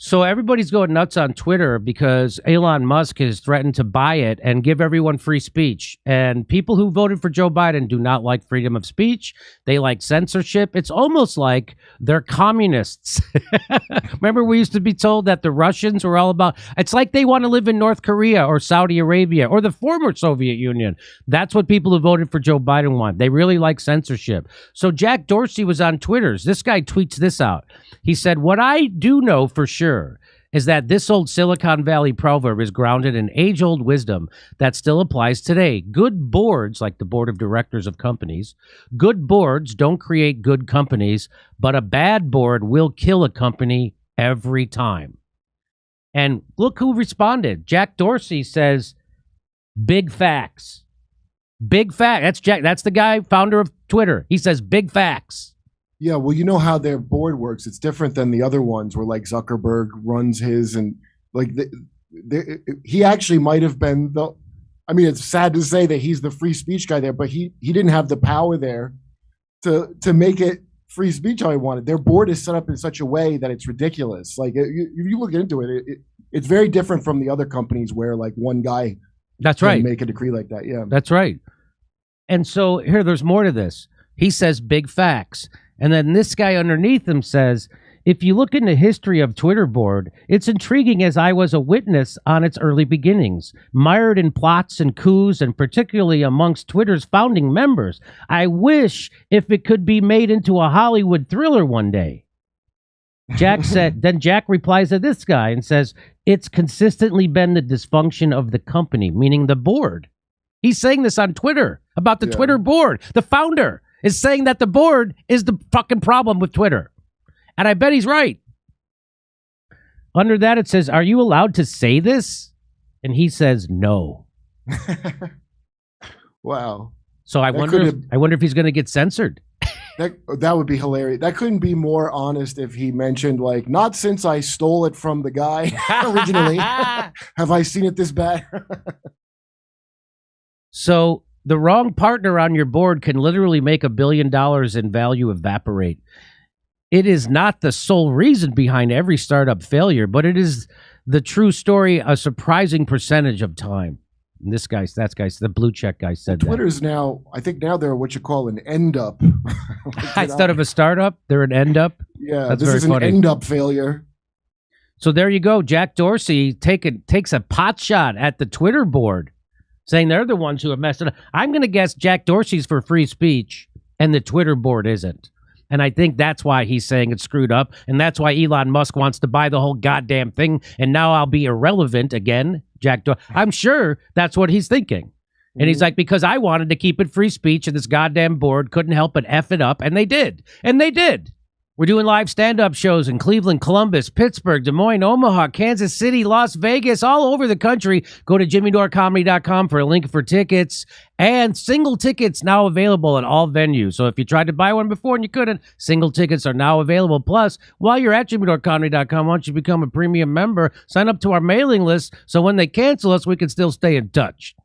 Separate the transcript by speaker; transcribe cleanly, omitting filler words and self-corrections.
Speaker 1: So everybody's going nuts on Twitter because Elon Musk has threatened to buy it and give everyone free speech. And people who voted for Joe Biden do not like freedom of speech. They like censorship. It's almost like they're communists. Remember, we used to be told that the Russians were all about, it's like they want to live in North Korea or Saudi Arabia or the former Soviet Union. That's what people who voted for Joe Biden want. They really like censorship. So Jack Dorsey was on Twitter. This guy tweets this out. He said, "What I do know for sure is that this old Silicon Valley proverb is grounded in age-old wisdom that still applies today. Good boards, like the board of directors of companies, good boards don't create good companies, but a bad board will kill a company every time." And look who responded. Jack Dorsey says, "Big facts." Big fact. That's Jack. That's the guy, founder of Twitter. He says big facts.
Speaker 2: Yeah, well, you know how their board works. It's different than the other ones where like Zuckerberg runs his and like he actually might have been the. I mean, it's sad to say that he's the free speech guy there, but he didn't have the power there to make it free speech how he wanted. Their board is set up in such a way that it's ridiculous. Like if you look into it, it's very different from the other companies where like one guy.
Speaker 1: That's right.
Speaker 2: Make a decree like that. Yeah,
Speaker 1: that's right. And so here, there's more to this. He says big facts. And then this guy underneath him says, "If you look in the history of Twitter board, it's intriguing as I was a witness on its early beginnings, mired in plots and coups, and particularly amongst Twitter's founding members. I wish if it could be made into a Hollywood thriller one day." Jack said, then Jack replies to this guy and says, "It's consistently been the dysfunction of the company," meaning the board. He's saying this on Twitter about the Twitter board. The founder is saying that the board is the fucking problem with Twitter. And I bet he's right. Under that, it says, "Are you allowed to say this?" And he says, "No."
Speaker 2: Wow.
Speaker 1: So I wonder if he's going to get censored.
Speaker 2: That would be hilarious. That couldn't be more honest if he mentioned, like, "Not since I stole it from the guy originally have I seen it this bad."
Speaker 1: So the wrong partner on your board can literally make $1 billion in value evaporate. It is not the sole reason behind every startup failure, but it is the true story a surprising percentage of time. And the blue check guy said that.
Speaker 2: Twitter's now, I think now they're what you call an end up.
Speaker 1: Instead of a startup, they're an end up.
Speaker 2: Yeah, that's this is funny. An end up failure.
Speaker 1: So there you go. Jack Dorsey takes a pot shot at the Twitter board, saying they're the ones who have messed it up. I'm going to guess Jack Dorsey's for free speech and the Twitter board isn't. And I think that's why he's saying it's screwed up. And that's why Elon Musk wants to buy the whole goddamn thing. And now I'll be irrelevant again, Jack Dorsey. I'm sure that's what he's thinking. And he's like, because I wanted to keep it free speech and this goddamn board couldn't help but F it up. And they did. And they did. We're doing live stand-up shows in Cleveland, Columbus, Pittsburgh, Des Moines, Omaha, Kansas City, Las Vegas, all over the country. Go to jimmydorecomedy.com for a link for tickets. And single tickets now available at all venues. So if you tried to buy one before and you couldn't, single tickets are now available. Plus, while you're at jimmydorecomedy.com, why don't you become a premium member? Sign up to our mailing list so when they cancel us, we can still stay in touch.